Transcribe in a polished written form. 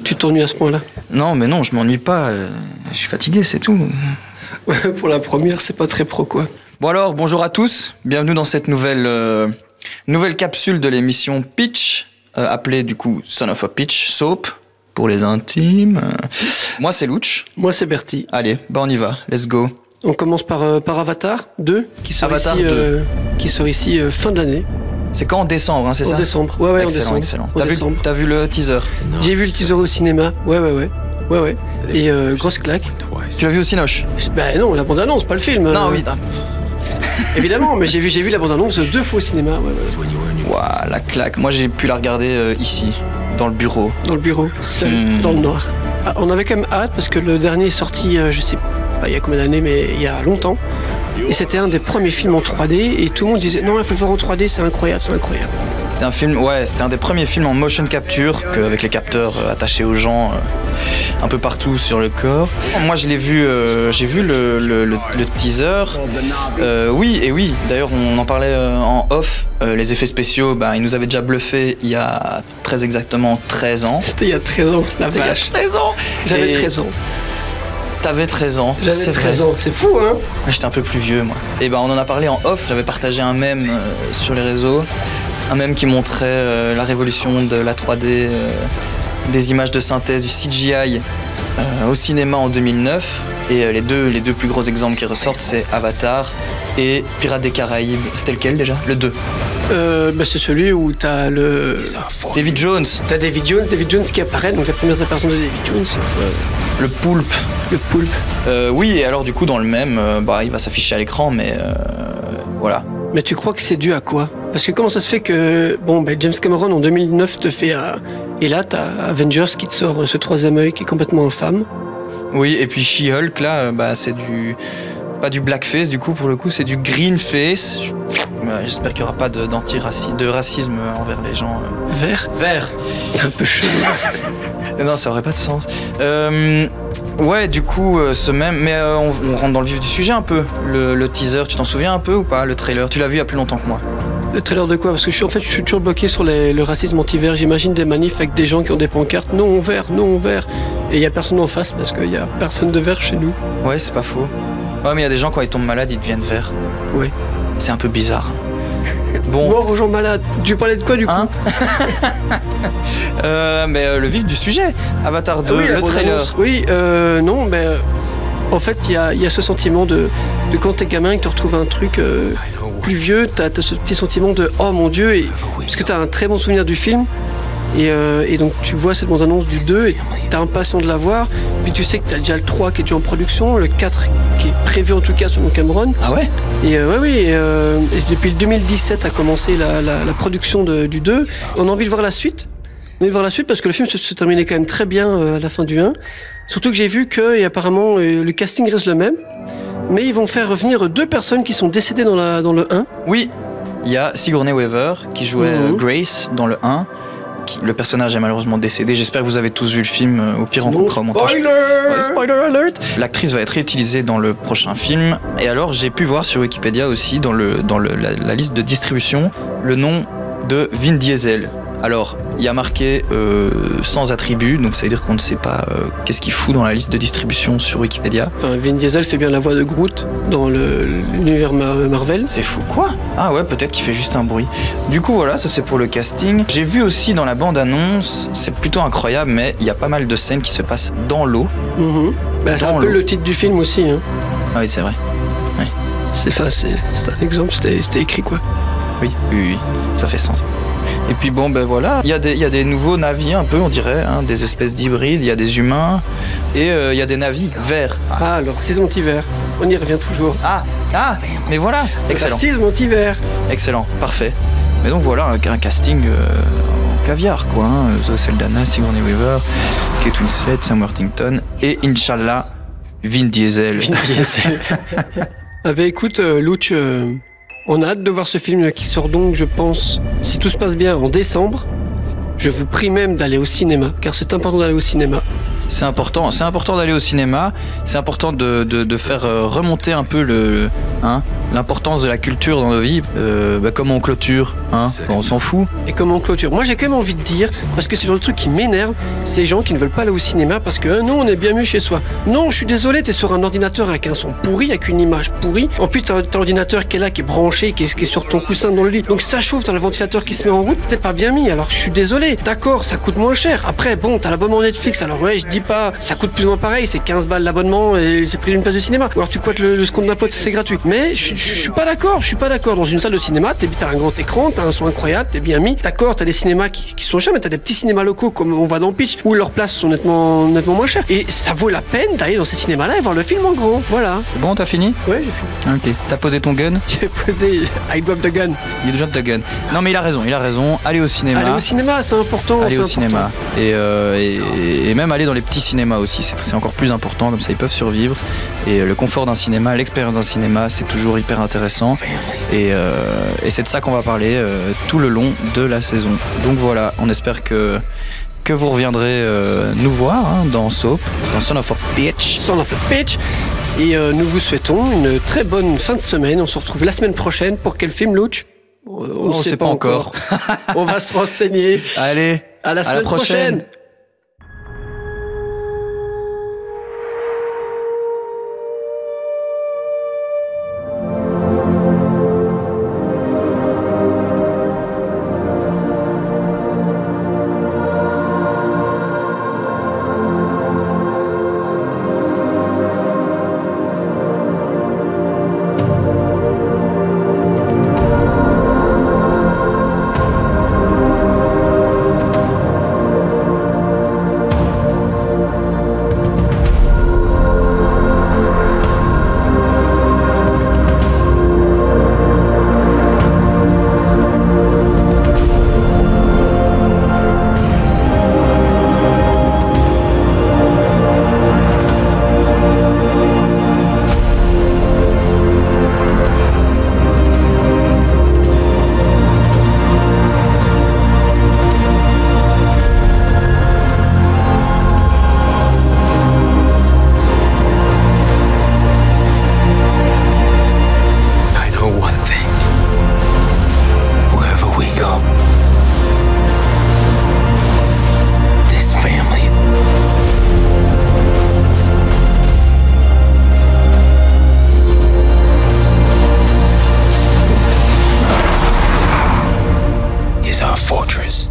Tu t'ennuies à ce point-là? Non, mais non, je m'ennuie pas. Je suis fatigué, c'est tout. Ouais, pour la première, c'est pas très pro, quoi. Bon alors, bonjour à tous. Bienvenue dans cette nouvelle capsule de l'émission Pitch, appelée du coup Son of a Pitch, Soap, pour les intimes. Moi, c'est Louch. Moi, c'est Bertie. Allez, on y va. Let's go. On commence par Avatar 2, qui sort Avatar ici, 2. Qui sort ici fin de l'année. C'est quand, en décembre, hein, c'est ça? En décembre, ouais, excellent, en décembre. Excellent, En décembre. T'as vu le teaser? J'ai vu le teaser au cinéma, ouais. Et grosse claque. Tu l'as vu au Cinoche? Ben non, la bande-annonce, pas le film. Non, oui. Évidemment, mais j'ai vu la bande-annonce 2 fois au cinéma, ouais. Ouah, la claque. Moi, j'ai pu la regarder ici, dans le bureau. Dans le bureau, seul, dans le noir. Ah, on avait quand même hâte, parce que le dernier est sorti, je sais pas il y a combien d'années, mais il y a longtemps. Et c'était un des premiers films en 3D, et tout le monde disait non, il faut le voir en 3D, c'est incroyable. C'était un film, c'était un des premiers films en motion capture, avec les capteurs attachés aux gens un peu partout sur le corps. Moi, je l'ai vu, j'ai vu le teaser. Oui, d'ailleurs, on en parlait en off. Les effets spéciaux, ils nous avaient déjà bluffé il y a très exactement 13 ans. C'était il y a 13 ans, la vache. Il y a 13 ans. J'avais 13 ans. T'avais 13 ans. J'avais 13 ans, c'est fou, hein? J'étais un peu plus vieux, moi. Et on en a parlé en off. J'avais partagé un mème sur les réseaux. Un mème qui montrait la révolution de la 3D, des images de synthèse, du CGI au cinéma en 2009. Et les deux plus gros exemples qui ressortent, c'est Avatar et Pirates des Caraïbes. C'était lequel déjà? Le 2. C'est celui où t'as le... David Jones. T'as David Jones qui apparaît, donc la première personne de David Jones. Le poulpe. Oui, et alors du coup dans le même, il va s'afficher à l'écran, mais voilà. Mais tu crois que c'est dû à quoi? Parce que comment ça se fait que James Cameron en 2009 te fait et là t'as Avengers qui te sort ce troisième œil qui est complètement infâme. Oui, et puis She-Hulk là, c'est pas du blackface du coup, pour le coup c'est du greenface. J'espère qu'il n'y aura pas de racisme envers les gens. Vert. C'est un peu chelou. Non, ça aurait pas de sens. Ouais, du coup, mais on rentre dans le vif du sujet un peu. Le teaser, tu t'en souviens un peu ou pas? Le trailer, tu l'as vu il y a plus longtemps que moi. Le trailer de quoi? Parce que je suis toujours bloqué sur le racisme anti-vert. J'imagine des manifs avec des gens qui ont des pancartes non vert. Et il n'y a personne en face parce qu'il n'y a personne de vert chez nous. Ouais, c'est pas faux. Ouais, mais il y a des gens, quand ils tombent malades, ils deviennent verts. Oui. C'est un peu bizarre. Bon. Mort aux gens malades. Tu parlais de quoi du coup? Le vif du sujet. Avatar 2, oui, le trailer. En fait, il y a ce sentiment de quand t'es gamin et que tu retrouves un truc plus vieux, t'as ce petit sentiment de oh mon Dieu, parce que t'as un très bon souvenir du film. Et donc tu vois cette bande-annonce du 2 et t'es impatient de la voir. Puis tu sais que t'as déjà le 3 qui est déjà en production, le 4 qui est prévu en tout cas selon Cameron. Ah ouais? Et et depuis le 2017 a commencé la production du 2. On a envie de voir la suite. On a envie de voir la suite parce que le film se terminait quand même très bien à la fin du 1. Surtout que j'ai vu que apparemment le casting reste le même. Mais ils vont faire revenir 2 personnes qui sont décédées dans le 1. Oui, il y a Sigourney Weaver qui jouait Grace dans le 1. Le personnage est malheureusement décédé. J'espère que vous avez tous vu le film. Au pire, on coupera au montage. Spoiler alert. L'actrice va être réutilisée dans le prochain film. Et alors, j'ai pu voir sur Wikipédia aussi, dans la liste de distribution, le nom de Vin Diesel. Alors, il y a marqué sans attribut, donc ça veut dire qu'on ne sait pas qu'est-ce qu'il fout dans la liste de distribution sur Wikipédia. Enfin, Vin Diesel fait bien la voix de Groot dans l'univers Marvel. C'est fou, quoi? Ah ouais, peut-être qu'il fait juste un bruit. Du coup, voilà, ça c'est pour le casting. J'ai vu aussi dans la bande-annonce, c'est plutôt incroyable, mais il y a pas mal de scènes qui se passent dans l'eau. C'est un peu le titre du film aussi. Hein. Ah oui, c'est vrai. Oui. C'est un exemple, c'était écrit quoi. Oui, ça fait sens. Et puis voilà, il y a des nouveaux navis un peu, on dirait, des espèces d'hybrides, il y a des humains et il y a des navis verts. Ah, le racisme anti-vert, on y revient toujours. Ah, mais voilà, excellent. Le racisme anti-vert. Excellent, parfait. Mais donc voilà, un casting en caviar quoi, Zoe Saldana, Sigourney Weaver, Kate Winslet, Sam Worthington et Inch'Allah, Vin Diesel. Écoute, Louch... on a hâte de voir ce film qui sort donc, je pense, si tout se passe bien, en décembre. Je vous prie même d'aller au cinéma, car c'est important d'aller au cinéma. C'est important d'aller au cinéma, c'est important de faire remonter un peu l'importance de la culture dans nos vies, comment on clôture, hein, on s'en fout. Et comment on clôture? Moi j'ai quand même envie de dire, parce que c'est le genre de truc qui m'énerve, ces gens qui ne veulent pas aller au cinéma parce que non, on est bien mieux chez soi. Non, je suis désolé, t'es sur un ordinateur avec un son pourri, avec une image pourrie. En plus t'as l'ordinateur qui est là, qui est branché, qui est sur ton coussin dans le lit. Donc ça chauffe, t'as le ventilateur qui se met en route, t'es pas bien mis. Alors je suis désolé, d'accord, ça coûte moins cher. Après bon, t'as l'abonnement Netflix, alors ouais, je dis pas, ça coûte plus ou moins pareil, c'est 15 balles l'abonnement et c'est pris d'une place de cinéma. Ou alors tu coites le seconde d'upload, c'est gratuit. Mais je suis pas d'accord, Dans une salle de cinéma, t'as un grand écran, t'as un son incroyable, t'es bien mis. D'accord, t'as des cinémas qui sont chers, mais t'as des petits cinémas locaux comme on voit dans Pitch, où leurs places sont nettement moins chères. Et ça vaut la peine d'aller dans ces cinémas-là et voir le film en grand. Voilà. Bon, t'as fini? Ouais, j'ai fini. Ok. T'as posé ton gun? J'ai posé I drop the gun. You drop the gun. Non mais il a raison. Allez au cinéma. Allez au cinéma, c'est important. Allez au cinéma. Et même aller dans les petits cinémas aussi, c'est encore plus important, comme ça ils peuvent survivre. Et le confort d'un cinéma, l'expérience d'un cinéma, c'est toujours hyper intéressant. Et c'est de ça qu'on va parler tout le long de la saison. Donc voilà, on espère que vous reviendrez nous voir dans Soap, dans Son of a Bitch. Son of a Bitch. Et nous vous souhaitons une très bonne fin de semaine. On se retrouve la semaine prochaine pour quel film, Louch? On ne sait pas encore. On va se renseigner. Allez, à la semaine prochaine. Fortress.